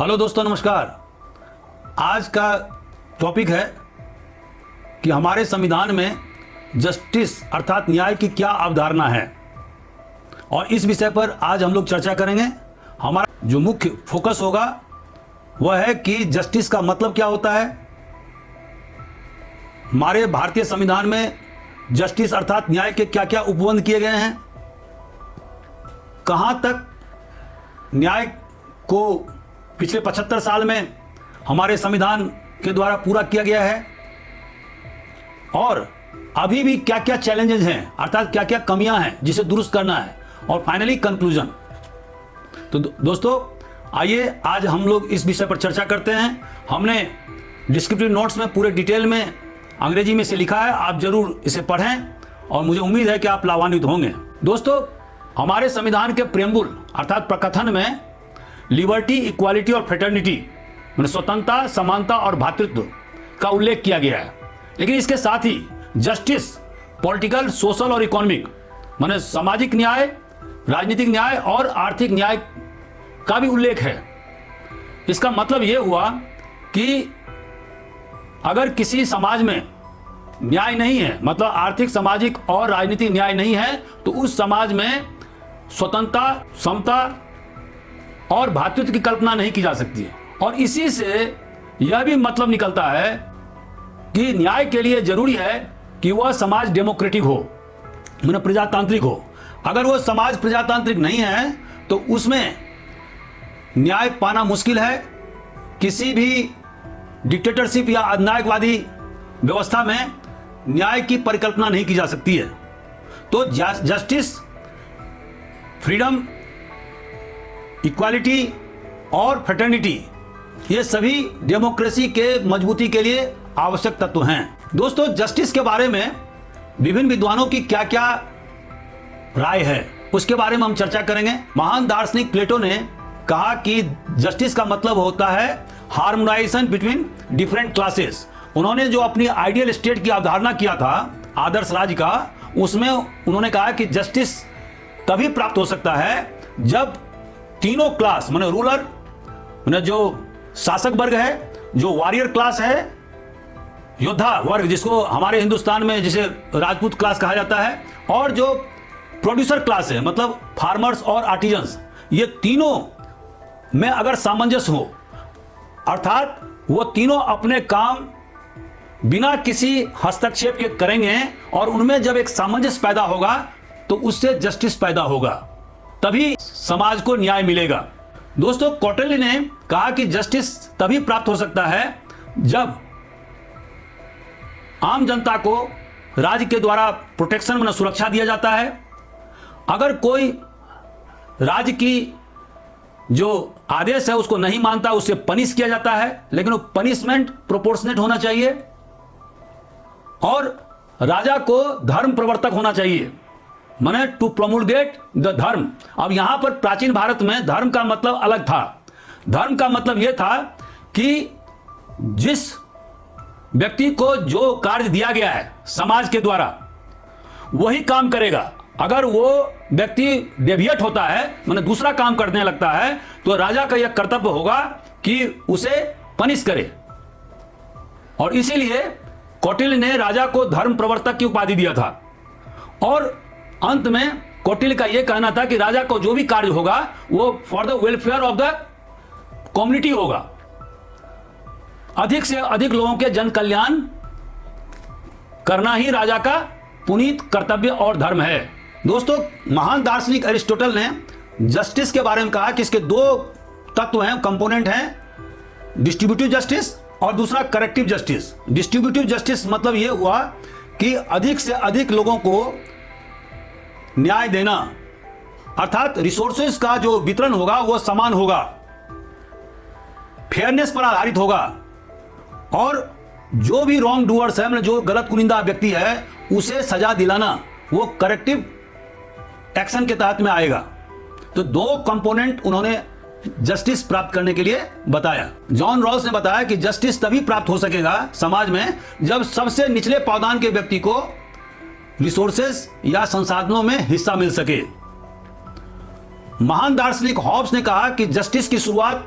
Hello दोस्तों, नमस्कार। आज का टॉपिक है कि हमारे संविधान में जस्टिस अर्थात न्याय की क्या अवधारणा है, और इस विषय पर आज हम लोग चर्चा करेंगे। हमारा जो मुख्य फोकस होगा वह है कि जस्टिस का मतलब क्या होता है। हमारे भारतीय संविधान में जस्टिस अर्थात न्याय के क्या क्या उपबंध किए गए हैं, कहां तक न्याय को पिछले 75 साल में हमारे संविधान के द्वारा पूरा किया गया है, और अभी भी क्या क्या चैलेंजेस हैं अर्थात क्या क्या कमियां हैं जिसे दुरुस्त करना है, और फाइनली कंक्लूजन। तो दोस्तों आइए आज हम लोग इस विषय पर चर्चा करते हैं। हमने डिस्क्रिप्टिव नोट्स में पूरे डिटेल में अंग्रेजी में से लिखा है, आप जरूर इसे पढ़ें और मुझे उम्मीद है कि आप लाभान्वित होंगे। दोस्तों, हमारे संविधान के प्रेम्बुल अर्थात प्रकथन में लिबर्टी, इक्वालिटी और फ्रेटर्निटी मैंने स्वतंत्रता, समानता और भ्रातृत्व का उल्लेख किया गया है, लेकिन इसके साथ ही जस्टिस, पॉलिटिकल, सोशल और इकोनॉमिक माने सामाजिक न्याय, राजनीतिक न्याय और आर्थिक न्याय का भी उल्लेख है। इसका मतलब यह हुआ कि अगर किसी समाज में न्याय नहीं है, मतलब आर्थिक, सामाजिक और राजनीतिक न्याय नहीं है, तो उस समाज में स्वतंत्रता, समता और भ्रातृत्व की कल्पना नहीं की जा सकती है। और इसी से यह भी मतलब निकलता है कि न्याय के लिए जरूरी है कि वह समाज डेमोक्रेटिक हो, माने प्रजातांत्रिक हो। अगर वह समाज प्रजातांत्रिक नहीं है तो उसमें न्याय पाना मुश्किल है। किसी भी डिक्टेटरशिप या अधिनायकवादी व्यवस्था में न्याय की परिकल्पना नहीं की जा सकती है। तो जस्टिस, फ्रीडम, इक्वालिटी और फ्रेटर्निटी ये सभी डेमोक्रेसी के मजबूती के लिए आवश्यक तत्व हैं। दोस्तों, जस्टिस के बारे में विभिन्न विद्वानों की क्या क्या राय है उसके बारे में हम चर्चा करेंगे। महान दार्शनिक प्लेटो ने कहा कि जस्टिस का मतलब होता है हार्मोनाइजेशन बिटवीन डिफरेंट क्लासेस। उन्होंने जो अपनी आइडियल स्टेट की अवधारणा किया था, आदर्श राज्य का, उसमें उन्होंने कहा कि जस्टिस तभी प्राप्त हो सकता है जब तीनों क्लास माने रूलर माने जो शासक वर्ग है, जो वॉरियर क्लास है, योद्धा वर्ग जिसको हमारे हिंदुस्तान में जिसे राजपूत क्लास कहा जाता है, और जो प्रोड्यूसर क्लास है मतलब फार्मर्स और आर्टिजन्स, ये तीनों में अगर सामंजस्य हो अर्थात वो तीनों अपने काम बिना किसी हस्तक्षेप के करेंगे और उनमें जब एक सामंजस्य पैदा होगा तो उससे जस्टिस पैदा होगा, तभी समाज को न्याय मिलेगा। दोस्तों, कौटिल्य ने कहा कि जस्टिस तभी प्राप्त हो सकता है जब आम जनता को राज्य के द्वारा प्रोटेक्शन माने सुरक्षा दिया जाता है। अगर कोई राज्य की जो आदेश है उसको नहीं मानता, उससे पनिश किया जाता है, लेकिन वो पनिशमेंट प्रोपोर्शनेट होना चाहिए, और राजा को धर्म प्रवर्तक होना चाहिए, माने टू प्रोमुलगेट द धर्म। अब यहां पर प्राचीन भारत में धर्म का मतलब अलग था। धर्म का मतलब यह था कि जिस व्यक्ति को जो कार्य दिया गया है समाज के द्वारा वही काम करेगा। अगर वो व्यक्ति डेविएट होता है माने दूसरा काम करने लगता है तो राजा का यह कर्तव्य होगा कि उसे पनिश करे। और इसीलिए कौटिल्य ने राजा को धर्म प्रवर्तक की उपाधि दिया था। और अंत में कौटिल्य का यह कहना था कि राजा को जो भी कार्य होगा वो for the welfare of the community होगा, अधिक से अधिक लोगों के जन कल्याण करना ही राजा का पुनीत कर्तव्य और धर्म है। दोस्तों, महान दार्शनिक अरिस्टोटल ने जस्टिस के बारे में कहा कि इसके दो तत्व हैं, कंपोनेंट हैं, डिस्ट्रीब्यूटिव जस्टिस और दूसरा करेक्टिव जस्टिस। डिस्ट्रीब्यूटिव जस्टिस मतलब यह हुआ कि अधिक से अधिक लोगों को न्याय देना, अर्थात रिसोर्सेज का जो वितरण होगा वो समान होगा, फेयरनेस पर आधारित होगा, और जो भी रॉन्ग डूअर्स है मतलब जो गलत कुनिंदा व्यक्ति है उसे सजा दिलाना वो करेक्टिव एक्शन के तहत में आएगा। तो दो कंपोनेंट उन्होंने जस्टिस प्राप्त करने के लिए बताया। जॉन रॉल्स ने बताया कि जस्टिस तभी प्राप्त हो सकेगा समाज में जब सबसे निचले पावदान के व्यक्ति को रिसोर्सेज या संसाधनों में हिस्सा मिल सके। महान दार्शनिक हॉब्स ने कहा कि जस्टिस की शुरुआत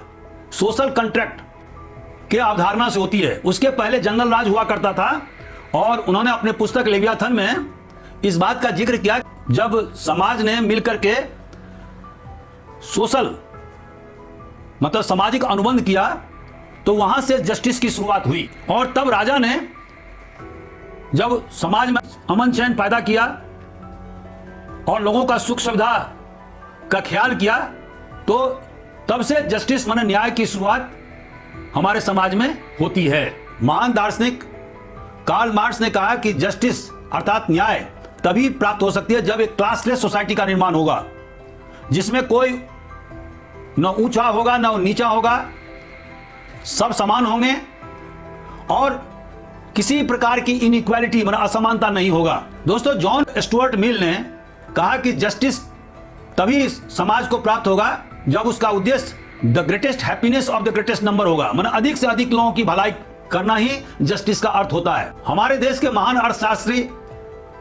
सोशल कॉन्ट्रैक्ट के अवधारणा से होती है। उसके पहले जंगल राज हुआ करता था और उन्होंने अपने पुस्तक लेवियाथन में इस बात का जिक्र किया, जब समाज ने मिलकर के सोशल मतलब सामाजिक अनुबंध किया तो वहां से जस्टिस की शुरुआत हुई। और तब राजा ने जब समाज में अमन चैन पैदा किया और लोगों का सुख सुविधा का ख्याल किया, तो तब से जस्टिस माने न्याय की शुरुआत हमारे समाज में होती है। महान दार्शनिक कार्ल मार्क्स ने कहा कि जस्टिस अर्थात न्याय तभी प्राप्त हो सकती है जब एक क्लासलेस सोसाइटी का निर्माण होगा, जिसमें कोई न ऊंचा होगा न नीचा होगा, सब समान होंगे और किसी प्रकार की इनइक्वालिटी मतलब असमानता नहीं होगा। दोस्तों, जॉन स्टुअर्ट मिल ने कहा कि जस्टिस तभी समाज को प्राप्त होगा जब उसका उद्देश्य the greatest happiness of the greatest number होगा, मतलब अधिक से अधिक लोगों की भलाई करना ही जस्टिस का अर्थ होता है। हमारे देश के महान अर्थशास्त्री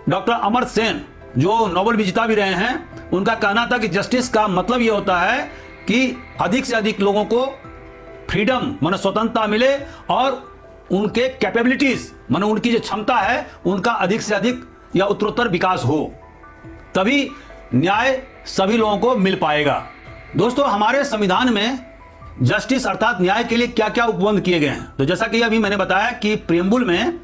डॉक्टर अमर्त्य सेन, जो नोबेल विजेता भी रहे हैं, उनका कहना था कि जस्टिस का मतलब यह होता है कि अधिक से अधिक लोगों को फ्रीडम माने स्वतंत्रता मिले और उनके कैपेबिलिटीज माने उनकी जो क्षमता है उनका अधिक से अधिक या उत्तरोत्तर विकास हो, तभी न्याय सभी लोगों को मिल पाएगा। दोस्तों, हमारे संविधान में जस्टिस अर्थात न्याय के लिए क्या क्या उपबंध किए गए हैं, तो जैसा कि अभी मैंने बताया कि प्रीएम्बुल में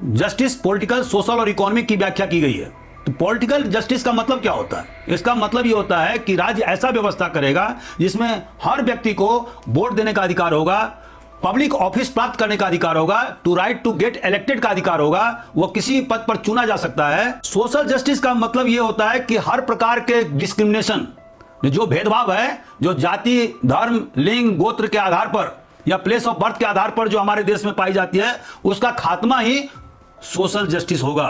जस्टिस पॉलिटिकल, सोशल और इकोनॉमिक की व्याख्या की गई है। तो पॉलिटिकल जस्टिस का मतलब क्या होता है? इसका मतलब ये होता है कि राज्य ऐसा व्यवस्था करेगा जिसमें हर व्यक्ति को वोट देने का अधिकार होगा, पब्लिक ऑफिस प्राप्त करने का अधिकार होगा, to right to get elected का अधिकार होगा, वो किसी पद पर चुना जा सकता है। सोशल जस्टिस का मतलब ये होता है कि हर प्रकार के डिस्क्रिमिनेशन, जो भेदभाव है, जो जाति, धर्म, लिंग, गोत्र के आधार पर या प्लेस ऑफ बर्थ के आधार पर जो हमारे देश में पाई जाती है, उसका खात्मा ही सोशल जस्टिस होगा।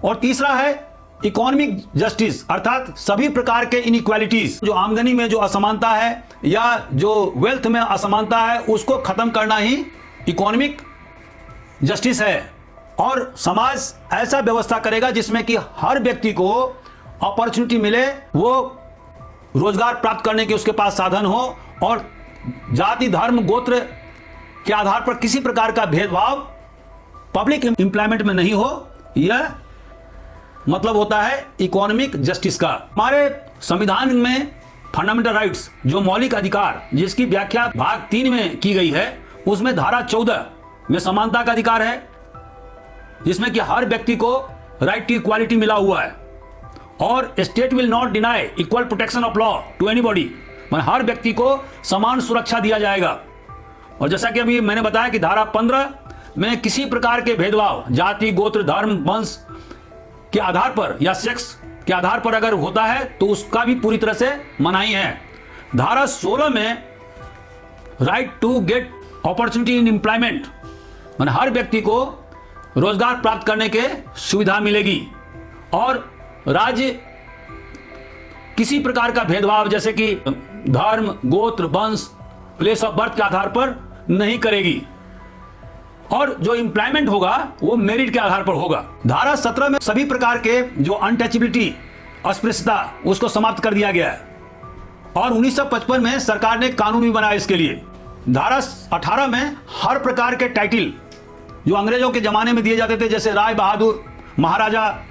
और तीसरा है इकोनॉमिक जस्टिस, अर्थात सभी प्रकार के इनइक्वालिटीज, जो आमदनी में जो असमानता है या जो वेल्थ में असमानता है, उसको खत्म करना ही इकोनॉमिक जस्टिस है। और समाज ऐसा व्यवस्था करेगा जिसमें कि हर व्यक्ति को अपॉर्चुनिटी मिले, वो रोजगार प्राप्त करने के उसके पास साधन हो और जाति, धर्म, गोत्र के आधार पर किसी प्रकार का भेदभाव पब्लिक एम्प्लॉयमेंट में नहीं हो। यह मतलब होता है इकोनॉमिक जस्टिस का। हमारे संविधान में फंडामेंटल राइट्स, जो मौलिक अधिकार, जिसकी व्याख्या भाग 3 में की गई है, उसमें धारा 14 में समानता का अधिकार है, जिसमें कि हर व्यक्ति को राइट टू इक्वालिटी मिला हुआ है और state will not deny equal protection of law to anybody, हर व्यक्ति को समान सुरक्षा दिया जाएगा। और जैसा कि अभी मैंने बताया कि धारा 15 में किसी प्रकार के भेदभाव जाति, गोत्र, धर्म, वंश के आधार पर या सेक्स के आधार पर अगर होता है तो उसका भी पूरी तरह से मनाही है। धारा 16 में right to get opportunity in employment, माने हर व्यक्ति को रोजगार प्राप्त करने के सुविधा मिलेगी और राज्य किसी प्रकार का भेदभाव जैसे कि धर्म, गोत्र, वंश, प्लेस ऑफ बर्थ के आधार पर नहीं करेगी और जो एम्प्लॉयमेंट होगा वो मेरिट के आधार पर होगा। धारा 17 में सभी प्रकार के जो अनटचेबिलिटी, अस्पृश्यता, उसको समाप्त कर दिया गया है और 1955 में सरकार ने कानून भी बनाया इसके लिए। धारा 18 में हर प्रकार के टाइटल जो अंग्रेजों के जमाने में दिए जाते थे, जैसे राय बहादुर, महाराजा,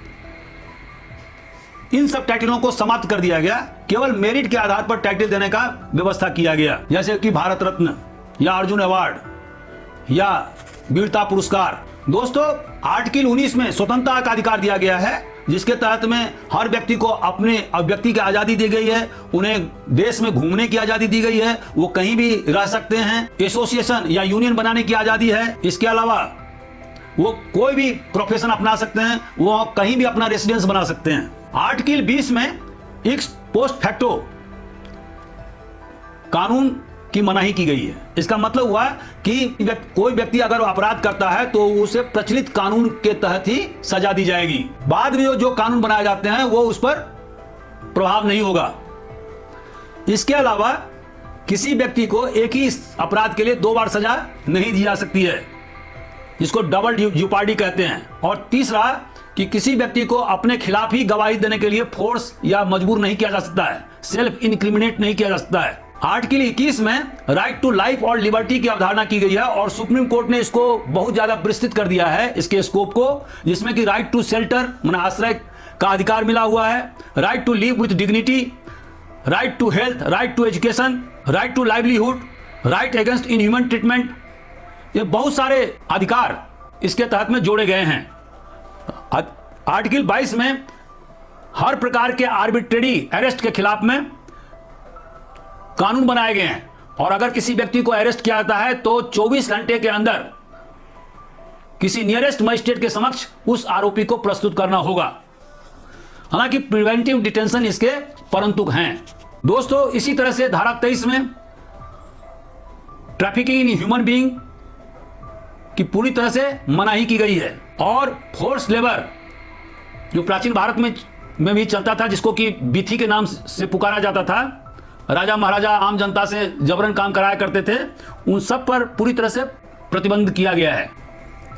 इन सब टाइटलों को समाप्त कर दिया गया। केवल मेरिट के आधार पर टाइटल देने का व्यवस्था किया गया, जैसे कि भारत रत्न या अर्जुन अवार्ड या वीरता पुरस्कार। दोस्तों, आर्टिकल 19 में स्वतंत्रता का अधिकार दिया गया है, जिसके तहत में हर व्यक्ति को अपने अभिव्यक्ति की आजादी दी गई है, उन्हें देश में घूमने की आजादी दी गई है, वो कहीं भी रह सकते हैं, एसोसिएशन या यूनियन बनाने की आजादी है। इसके अलावा वो कोई भी प्रोफेशन अपना सकते हैं, वो कहीं भी अपना रेसिडेंस बना सकते हैं। आर्टिकल 20 में एक्स पोस्ट फैक्टो कानून की मनाही की गई है। इसका मतलब हुआ कि कोई व्यक्ति अगर अपराध करता है तो उसे प्रचलित कानून के तहत ही सजा दी जाएगी, बाद में जो कानून बनाए जाते हैं वो उस पर प्रभाव नहीं होगा। इसके अलावा किसी व्यक्ति को एक ही अपराध के लिए 2 बार सजा नहीं दी जा सकती है, जिसको डबल जेओपार्डी कहते हैं। और तीसरा कि किसी व्यक्ति को अपने खिलाफ ही गवाही देने के लिए फोर्स या मजबूर नहीं किया जा सकता है, सेल्फ इनक्रिमिनेट नहीं किया जा सकता है। आर्टिकल 21 में राइट टू लाइफ और लिबर्टी की अवधारणा की गई है और सुप्रीम कोर्ट ने इसको बहुत ज्यादा विस्तृत कर दिया है, इसके स्कोप को, जिसमें कि राइट टू शेल्टर माने आश्रय का अधिकार मिला हुआ है, right to live with dignity, right to health, right to education, right to livelihood, right against inhuman treatment. ये बहुत सारे अधिकार इसके तहत में जोड़े गए हैं। आर्टिकल 22 में हर प्रकार के आर्बिट्रेरी अरेस्ट के खिलाफ में कानून बनाए गए हैं और अगर किसी व्यक्ति को अरेस्ट किया जाता है तो 24 घंटे के अंदर किसी नियरेस्ट मजिस्ट्रेट के समक्ष उस आरोपी को प्रस्तुत करना होगा। हालांकि प्रिवेंटिव डिटेंशन इसके परंतु हैं। दोस्तों, इसी तरह से धारा 23 में ट्रैफिकिंग इन ह्यूमन बीइंग की पूरी तरह से मनाही की गई है और फोर्स लेबर जो प्राचीन भारत में भी चलता था, जिसको कि बीथी के नाम से पुकारा जाता था, राजा महाराजा आम जनता से जबरन काम कराया करते थे, उन सब पर पूरी तरह से प्रतिबंध किया गया है।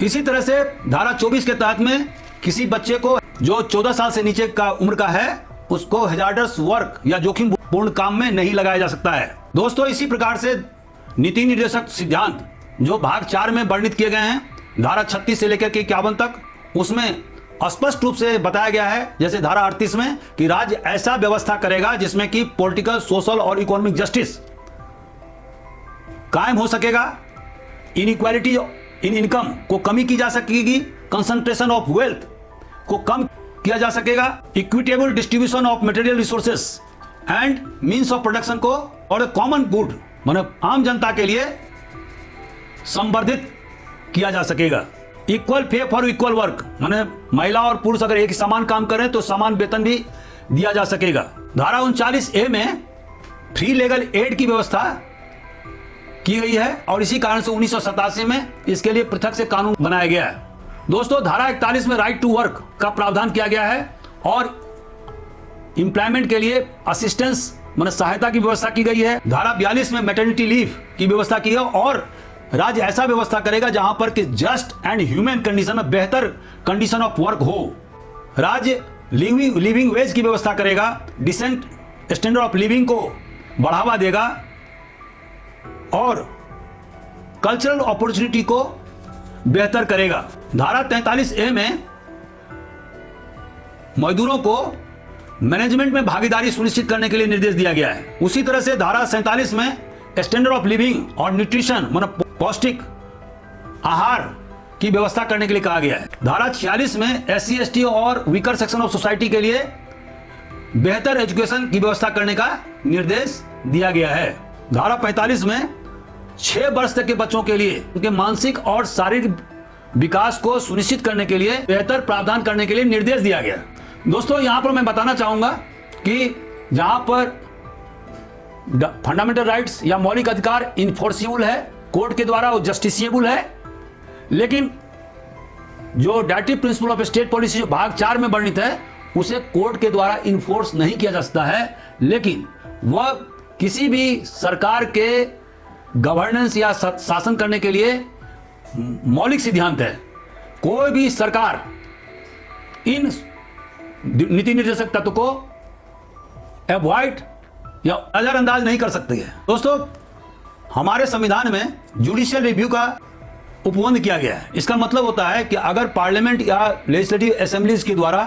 इसी तरह से धारा 24 के तहत में किसी बच्चे को जो 14 साल से नीचे का उम्र का है उसको हैजार्डस वर्क या जोखिम पूर्ण काम में नहीं लगाया जा सकता है। दोस्तों, इसी प्रकार से नीति निर्देशक सिद्धांत जो भाग 4 में वर्णित किए गए हैं, धारा 36 से लेकर के 51 तक, उसमें स्पष्ट रूप से बताया गया है, जैसे धारा 38 में, कि राज्य ऐसा व्यवस्था करेगा जिसमें कि पॉलिटिकल, सोशल और इकोनॉमिक जस्टिस कायम हो सकेगा, इनइक्वालिटी इन इनकम को कमी की जा सकेगी, कंसंट्रेशन ऑफ वेल्थ को कम किया जा सकेगा, equitable distribution of material resources and means of production को और कॉमन गुड मतलब आम जनता के लिए संवर्धित किया जा सकेगा। Equal pay for equal work माने महिला और पुरुष अगर एक ही समान काम करें तो समान वेतन भी दिया जा सकेगा। धारा 39A में फ्री लीगल एड की व्यवस्था की गई है और इसी कारण से 1987 में इसके लिए पृथक से कानून बनाया गया है। दोस्तों, धारा 41 में राइट टू वर्क का प्रावधान किया गया है और एम्प्लॉयमेंट के लिए असिस्टेंस माने सहायता की व्यवस्था की गई है। धारा 42 में मैटरनिटी लीव की व्यवस्था की है और राज्य ऐसा व्यवस्था करेगा जहां पर कि जस्ट एंड ह्यूमन कंडीशन में बेहतर कंडीशन ऑफ वर्क हो। राज्य लिविंग वेज की व्यवस्था करेगा, डिसेंट स्टैंडर्ड ऑफ लिविंग को बढ़ावा देगा और कल्चरल अपॉर्चुनिटी को बेहतर करेगा। धारा 43A में मजदूरों को मैनेजमेंट में भागीदारी सुनिश्चित करने के लिए निर्देश दिया गया है। उसी तरह से धारा 47 में स्टैंडर्ड ऑफ लिविंग और न्यूट्रिशन मतलब पौष्टिक आहार की व्यवस्था करने के लिए कहा गया है। धारा 46 में SC ST और वीकर सेक्शन ऑफ सोसाइटी के लिए बेहतर एजुकेशन की व्यवस्था करने का निर्देश दिया गया है। धारा 45 में 6 वर्ष तक के बच्चों के लिए उनके मानसिक और शारीरिक विकास को सुनिश्चित करने के लिए बेहतर प्रावधान करने के लिए निर्देश दिया गया। दोस्तों, यहां पर मैं बताना चाहूंगा कि जहां पर फंडामेंटल राइट्स या मौलिक अधिकार इन्फोर्सिबल है कोर्ट के द्वारा, वो जस्टिसिएबल है, लेकिन जो directive principle of state policy जो भाग 4 में वर्णित है उसे कोर्ट के द्वारा इन्फोर्स नहीं किया जा सकता है, लेकिन वह किसी भी सरकार के गवर्नेंस या शासन करने के लिए मौलिक सिद्धांत है। कोई भी सरकार इन नीति निर्देशक तत्व को अवॉइड या नजरअंदाज नहीं कर सकती है। दोस्तों, हमारे संविधान में जुडिशियल रिव्यू का उपबंध किया गया है। इसका मतलब होता है कि अगर पार्लियामेंट या लेजिस्लेटिव असेंबलीज के द्वारा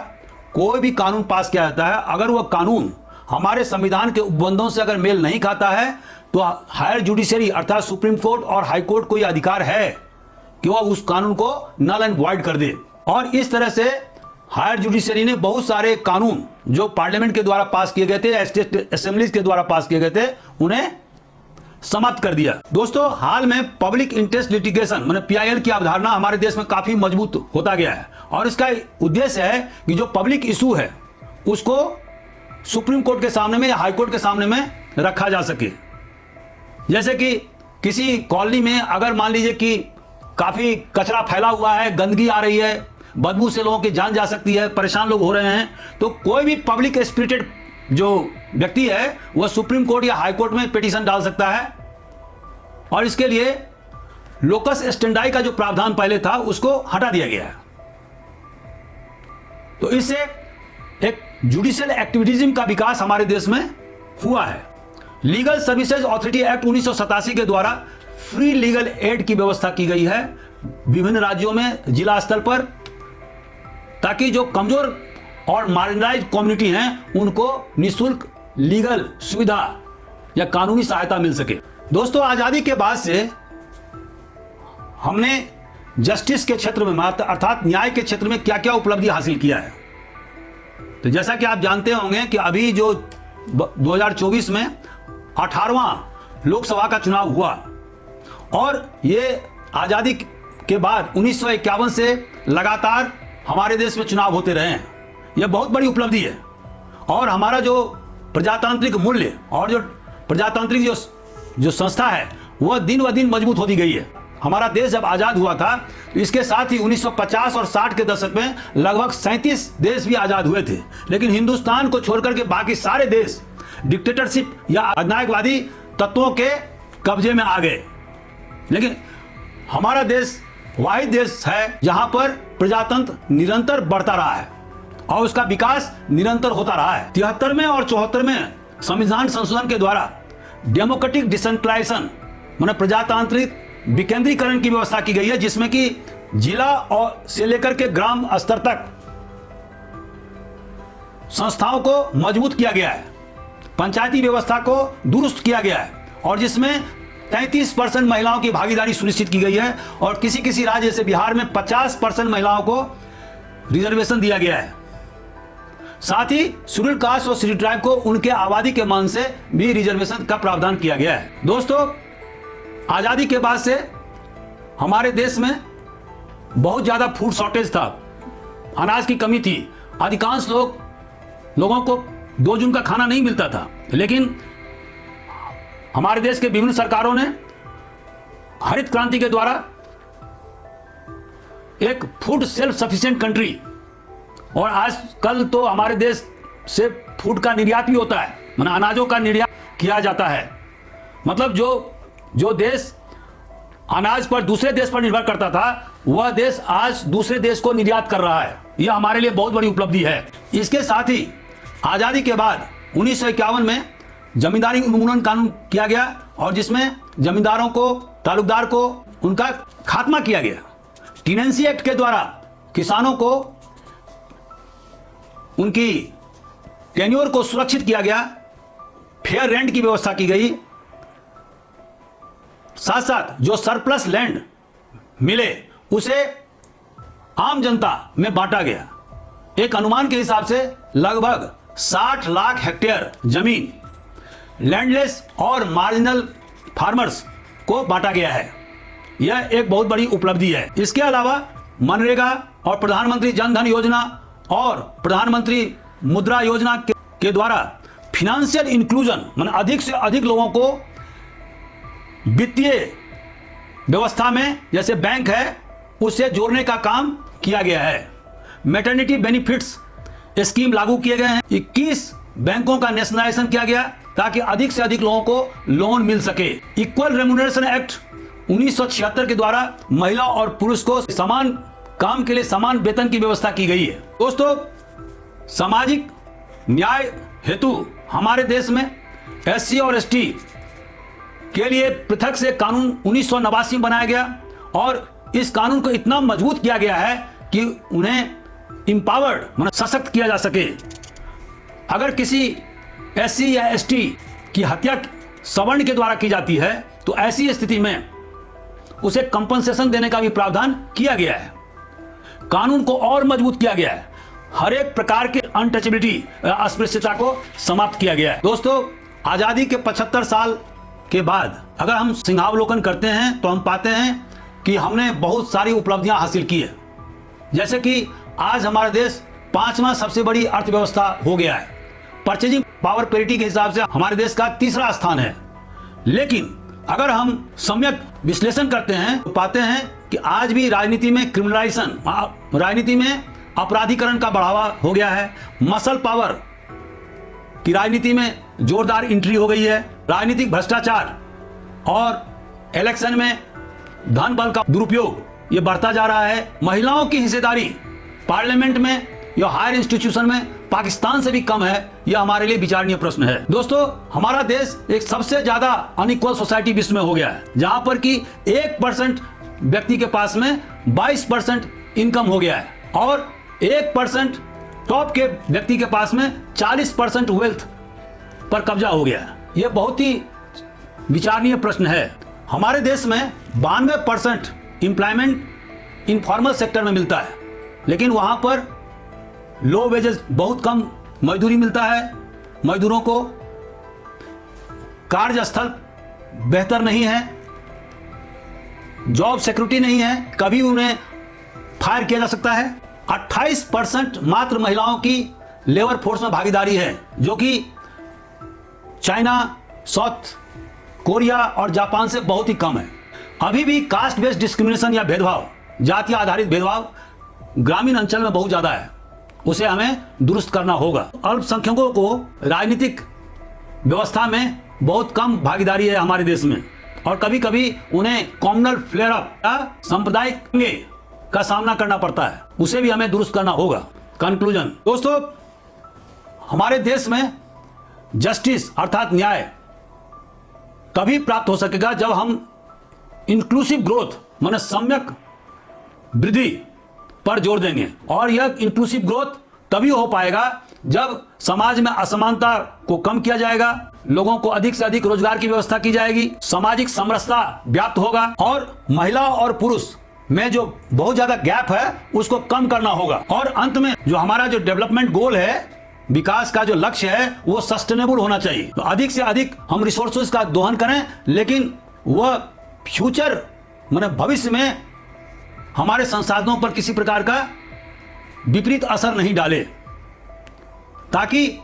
कोई भी कानून पास किया जाता है, अगर वह कानून हमारे संविधान के उपबंधों से अगर मेल नहीं खाता है तो हायर जुडिशरी अर्थात सुप्रीम कोर्ट और हाई कोर्ट को यह अधिकार है कि वह उस कानून को नल एंड वॉइड कर दे। और इस तरह से हायर जुडिशरी ने बहुत सारे कानून जो पार्लियामेंट के द्वारा पास किए गए थे, स्टेट असेंबलीज के द्वारा पास किए गए थे, उन्हें समाप्त कर दिया। दोस्तों, हाल में पब्लिक इंटरेस्ट लिटिगेशन माने PIL की अवधारणा हमारे देश में काफी मजबूत होता गया है और इसका उद्देश्य है कि जो पब्लिक इशू है उसको सुप्रीम कोर्ट के सामने में या हाई कोर्ट के सामने में रखा जा सके। जैसे कि किसी कॉलोनी में अगर मान लीजिए कि काफी कचरा फैला हुआ है, गंदगी आ रही है, बदबू से लोगों की जान जा सकती है, परेशान लोग हो रहे हैं, तो कोई भी पब्लिक स्पिरिटेड जो व्यक्ति है वह सुप्रीम कोर्ट या हाई कोर्ट में पिटीशन डाल सकता है और इसके लिए लोकस स्टेंडाई का जो प्रावधान पहले था उसको हटा दिया गया है। तो इससे एक जुडिशियल एक्टिविटीज्म का विकास हमारे देश में हुआ है। लीगल सर्विसेज अथॉरिटी एक्ट 1987 के द्वारा फ्री लीगल एड की व्यवस्था की गई है विभिन्न राज्यों में जिला स्तर पर, ताकि जो कमजोर और मार्जिनलाइज्ड कम्युनिटी हैं उनको निःशुल्क लीगल सुविधा या कानूनी सहायता मिल सके। दोस्तों, आजादी के बाद से हमने जस्टिस के क्षेत्र में अर्थात न्याय के क्षेत्र में क्या क्या उपलब्धि हासिल किया है। तो जैसा कि आप जानते होंगे कि अभी जो 2024 में 18वां लोकसभा का चुनाव हुआ और ये आजादी के बाद 1951 से लगातार हमारे देश में चुनाव होते रहे हैं। यह बहुत बड़ी उपलब्धि है और हमारा जो प्रजातांत्रिक मूल्य और जो प्रजातांत्रिक जो संस्था है वह दिन ब दिन मजबूत होती गई है। हमारा देश जब आजाद हुआ था तो इसके साथ ही 1950 और 60 के दशक में लगभग 37 देश भी आजाद हुए थे, लेकिन हिंदुस्तान को छोड़कर के बाकी सारे देश डिक्टेटरशिप या अधिनायकवादी तत्वों के कब्जे में आ गए। लेकिन हमारा देश वाहिद देश है जहां पर प्रजातंत्र निरंतर बढ़ता रहा है और उसका विकास निरंतर होता रहा है। 73वें और 74वें संविधान संशोधन के द्वारा डेमोक्रेटिक डिसेंट्रलाइजेशन माने प्रजातांत्रिक विकेंद्रीकरण की व्यवस्था की गई है, जिसमें कि जिला और से लेकर के ग्राम स्तर तक संस्थाओं को मजबूत किया गया है, पंचायती व्यवस्था को दुरुस्त किया गया है और जिसमें 33% महिलाओं की भागीदारी सुनिश्चित की गई है और किसी किसी राज्य जैसे बिहार में 50% महिलाओं को रिजर्वेशन दिया गया है। साथ ही शेड्यूल कास्ट और शेड्यूल ट्राइब को उनके आबादी के मान से भी रिजर्वेशन का प्रावधान किया गया है। दोस्तों, आजादी के बाद से हमारे देश में बहुत ज्यादा फूड शॉर्टेज था, अनाज की कमी थी, अधिकांश लोगों को 2 जून का खाना नहीं मिलता था। लेकिन हमारे देश के विभिन्न सरकारों ने हरित क्रांति के द्वारा एक फूड सेल्फ सफिशिएंट कंट्री, और आजकल तो हमारे देश से फूड का निर्यात भी होता है, माने अनाजों का निर्यात किया जाता है। मतलब जो देश अनाज पर दूसरे देश पर निर्भर करता था वह देश आज दूसरे देश को निर्यात कर रहा है। यह हमारे लिए बहुत बड़ी उपलब्धि है। इसके साथ ही आजादी के बाद 1951 में जमींदारी उन्मूलन कानून किया गया और जिसमें जमींदारों को, तालुकदार को उनका खात्मा किया गया। टीनेंसी एक्ट के द्वारा किसानों को उनकी टेन्योर को सुरक्षित किया गया, फेयर रेंट की व्यवस्था की गई। साथ साथ जो सरप्लस लैंड मिले उसे आम जनता में बांटा गया। एक अनुमान के हिसाब से लगभग 60 लाख हेक्टेयर जमीन लैंडलेस और मार्जिनल फार्मर्स को बांटा गया है। यह एक बहुत बड़ी उपलब्धि है। इसके अलावा मनरेगा और प्रधानमंत्री जन धन योजना और प्रधानमंत्री मुद्रा योजना के द्वारा फिनेंशियल इंक्लूजन माने अधिक से अधिक लोगों को वित्तीय व्यवस्था में, जैसे बैंक है, उससे जोड़ने का काम किया गया है। मैटरनिटी बेनिफिट्स स्कीम लागू किए गए हैं। 21 बैंकों का नेशनलाइजेशन किया गया ताकि अधिक से अधिक लोगों को लोन मिल सके। इक्वल रेम्यूनरेशन एक्ट 1976 के द्वारा महिला और पुरुष को समान काम के लिए समान वेतन की व्यवस्था की गई है। दोस्तों, सामाजिक न्याय हेतु हमारे देश में SC और ST के लिए पृथक से कानून 1989 में बनाया गया और इस कानून को इतना मजबूत किया गया है कि उन्हें इंपावर्ड माने सशक्त किया जा सके। अगर किसी SC या ST की हत्या सवर्ण के द्वारा की जाती है तो ऐसी स्थिति में उसे कंपनसेशन देने का भी प्रावधान किया गया है। कानून को और मजबूत किया गया है। हर एक प्रकार के अनटचेबिलिटी, अस्पृश्यता को समाप्त किया गया है। दोस्तों, आजादी के 75 साल के बाद अगर हम सिंहावलोकन करते हैं तो हम पाते हैं कि हमने बहुत सारी उपलब्धियां हासिल की है। जैसे कि आज हमारा देश 5वां सबसे बड़ी अर्थव्यवस्था हो गया है। परचेजिंग पावर पेरिटी के हिसाब से हमारे देश का 3रा स्थान है। लेकिन अगर हम सम्यक विश्लेषण करते हैं तो पाते हैं कि आज भी राजनीति में क्रिमिनलाइजेशन, राजनीति में अपराधीकरण का बढ़ावा हो गया है। मसल पावर की राजनीति में जोरदार एंट्री हो गई है। राजनीतिक भ्रष्टाचार और इलेक्शन में धन बल का दुरुपयोग ये बढ़ता जा रहा है। महिलाओं की हिस्सेदारी पार्लियामेंट में या हायर इंस्टीट्यूशन में पाकिस्तान से भी कम है, यह हमारे लिए विचारणीय प्रश्न है। दोस्तों, हमारा देश एक सबसे ज्यादा अनइक्वल सोसाइटी विश्व में हो गया है, जहां पर कि 1% व्यक्ति के पास में 22% इनकम हो गया है और 1% टॉप के व्यक्ति के पास में 40% वेल्थ पर कब्जा हो गया है। यह बहुत ही विचारणीय प्रश्न है। हमारे देश में 92% एम्प्लॉयमेंट इनफॉर्मल सेक्टर में मिलता है, लेकिन वहां पर लो वेजेस, बहुत कम मजदूरी मिलता है। मजदूरों को कार्यस्थल बेहतर नहीं है, जॉब सिक्योरिटी नहीं है, कभी उन्हें फायर किया जा सकता है। 28% मात्र महिलाओं की लेबर फोर्स में भागीदारी है, जो कि चाइना, साउथ कोरिया और जापान से बहुत ही कम है। अभी भी कास्ट बेस्ड डिस्क्रिमिनेशन या भेदभाव, जाति आधारित भेदभाव ग्रामीण अंचल में बहुत ज्यादा है, उसे हमें दुरुस्त करना होगा। अल्पसंख्यकों को राजनीतिक व्यवस्था में बहुत कम भागीदारी है हमारे देश में, और कभी कभी उन्हें कॉम्युनल फ्लेयर अप या सांप्रदायिक दंगे का सामना करना पड़ता है, उसे भी हमें दुरुस्त करना होगा। कंक्लूजन दोस्तों, हमारे देश में जस्टिस अर्थात न्याय तभी प्राप्त हो सकेगा जब हम इंक्लूसिव ग्रोथ माने सम्यक वृद्धि पर जोर देंगे, और यह इंक्लूसिव ग्रोथ तभी हो पाएगा जब समाज में असमानता को कम किया जाएगा, लोगों को अधिक से अधिक रोजगार की व्यवस्था की जाएगी, सामाजिक समरसता व्याप्त होगा और महिला और पुरुष में जो बहुत ज्यादा गैप है उसको कम करना होगा। और अंत में जो हमारा जो डेवलपमेंट गोल है, विकास का जो लक्ष्य है, वो सस्टेनेबल होना चाहिए। तो अधिक से अधिक हम रिसोर्सेज का दोहन करें, लेकिन वह फ्यूचर माने भविष्य में हमारे संसाधनों पर किसी प्रकार का विपरीत असर नहीं डाले, ताकि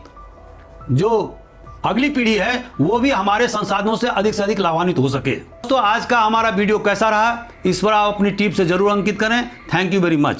जो अगली पीढ़ी है वो भी हमारे संसाधनों से अधिक लाभान्वित हो सके। तो आज का हमारा वीडियो कैसा रहा, इस पर आप अपनी टिप से जरूर अंकित करें। Thank you very much.